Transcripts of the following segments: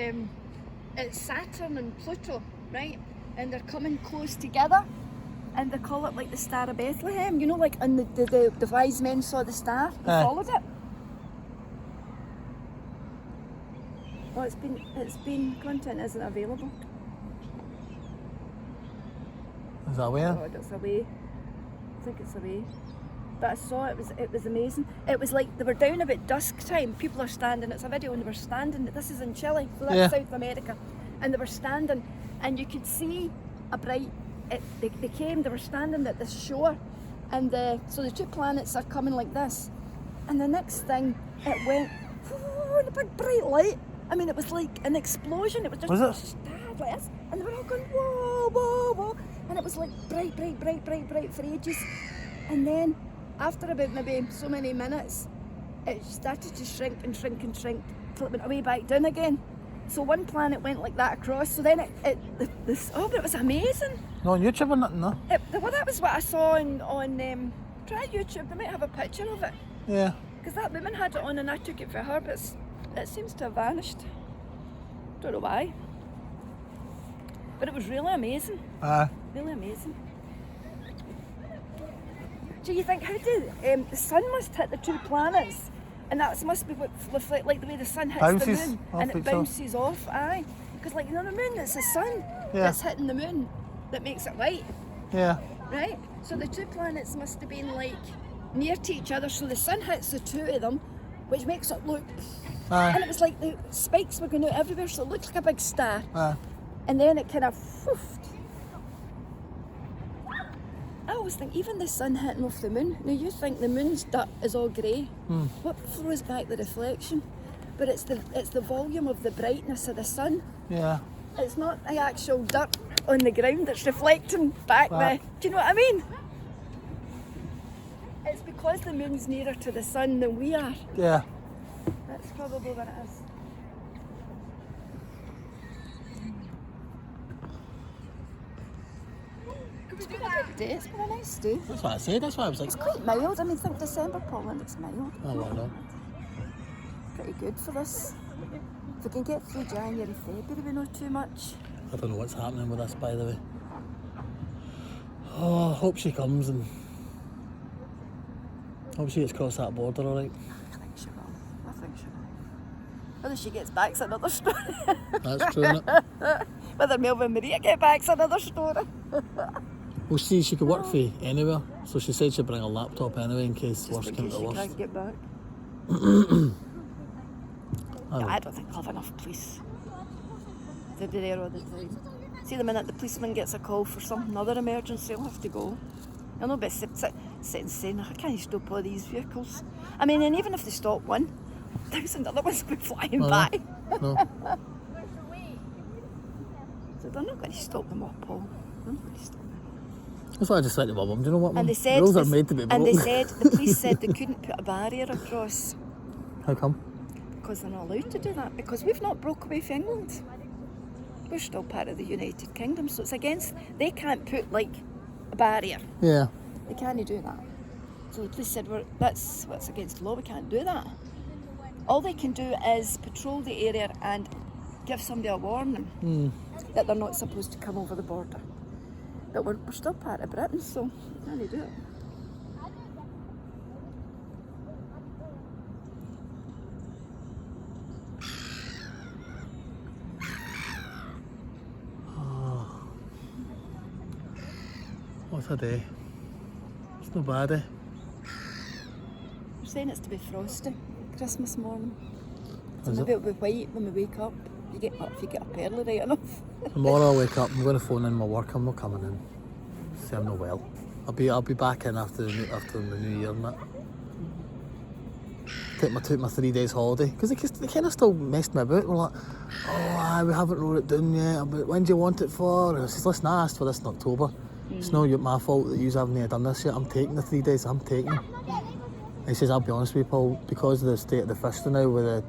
It's Saturn and Pluto, right? And they're coming close together, and they call it like the Star of Bethlehem. You know, like and the wise men saw the star, they followed it. Oh, it's been content isn't available. Is that where? Oh, it's away. I think it's away. But I saw it was amazing. It was like they were down about dusk time. People are standing. It's a video, and they were standing. This is in Chile, so that's South America, and they were standing, and you could see a bright. They were standing at this shore, and so the two planets are coming like this, and the next thing it went, a big bright light. I mean, it was like an explosion. It was just a star like this, and they were all going whoa, whoa, whoa, and it was like bright for ages, and then after about maybe so many minutes, it started to shrink till it went away back down again. So one planet went like that across. So then but it was amazing. No on YouTube or nothing, no? Well, that was what I saw on try YouTube. They might have a picture of it. Yeah. Because that woman had it on and I took it for her, but it seems to have vanished. Don't know why. But it was really amazing. Really amazing. Do you think, how did the sun must hit the two planets, and that must be what like the way the sun hits the moon, and it bounces off, because like, you know, the moon, it's the sun that's hitting the moon that makes it light. Yeah. Right? So the two planets must have been like near to each other, so the sun hits the two of them, which makes it look, and it was like the spikes were going out everywhere, so it looked like a big star. And then it kind of I always think, even the sun hitting off the moon, now you think the moon's dirt is all grey, what throws back the reflection? But it's the volume of the brightness of the sun. Yeah. It's not the actual dirt on the ground that's reflecting back the, do you know what I mean? It's because the moon's nearer to the sun than we are. Yeah. That's probably what it is. It's been a good day, it's been a nice day. That's what I said, that's why I was like... It's quite mild, I mean, think December, Poland, it's mild. Oh, well, no. Pretty good for this. If we can get through January, February, we know too much. I don't know what's happening with this, by the way. Oh, I hope she comes and... hope she gets across that border, alright? I think she will. Whether she gets back's another story. That's true, isn't it? Whether Melvin and Maria get back's another story. Well, see, she could work for anywhere, so she said she'd bring her laptop anyway in case worst came to worst. Just in case she can't get back. I don't think they'll have enough police. They'll be there all the time. See, the minute the policeman gets a call for something, another emergency, he'll have to go. He'll not be sitting saying, I can't stop all these vehicles. I mean, and even if they stop one, 1,000 other ones will be flying by. No. So they're not going to stop them all, Paul. They're not going to stop them. That's what I just said to my mum. Do you know what, Mum? And they said, rules are made to be broken. And they said, the police said they couldn't put a barrier across. How come? Because they're not allowed to do that. Because we've not broke away from England. We're still part of the United Kingdom, so it's against. They can't put like a barrier. Yeah. They can't do that. So the police said, that's what's against the law. We can't do that. All they can do is patrol the area and give somebody a warning that they're not supposed to come over the border. But we're still part of Britain, so we can't do it. What a day. It's not bad, eh? We're saying it's to be frosty Christmas morning. So Is maybe it? it'll be white when we wake up. If you get up early, right enough. Tomorrow I'll wake up, I'm going to phone in my work, I'm not coming in. Say I'm not well. I'll be back in after the new year and that. Took my 3 days holiday, because they kind of still messed me about. We're like, we haven't wrote it down yet, but when do you want it for? And I says, listen, I asked for this in October. It's not my fault that you haven't done this yet. I'm taking the 3 days, I'm taking them. And he says, I'll be honest with you, Paul, because of the state of the fish now with the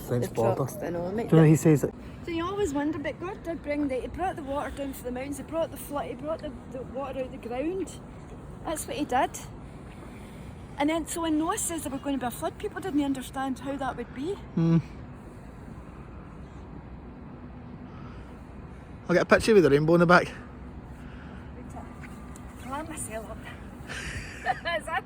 French border. Trucks, I know, Do you know he says that? So you always wonder, but God did he brought the water down from the mountains, he brought the flood, he brought the water out the ground. That's what he did. And then, so when Noah says there were going to be a flood, people didn't understand how that would be. I'll get a picture with the rainbow in the back. Climb myself up. Is that?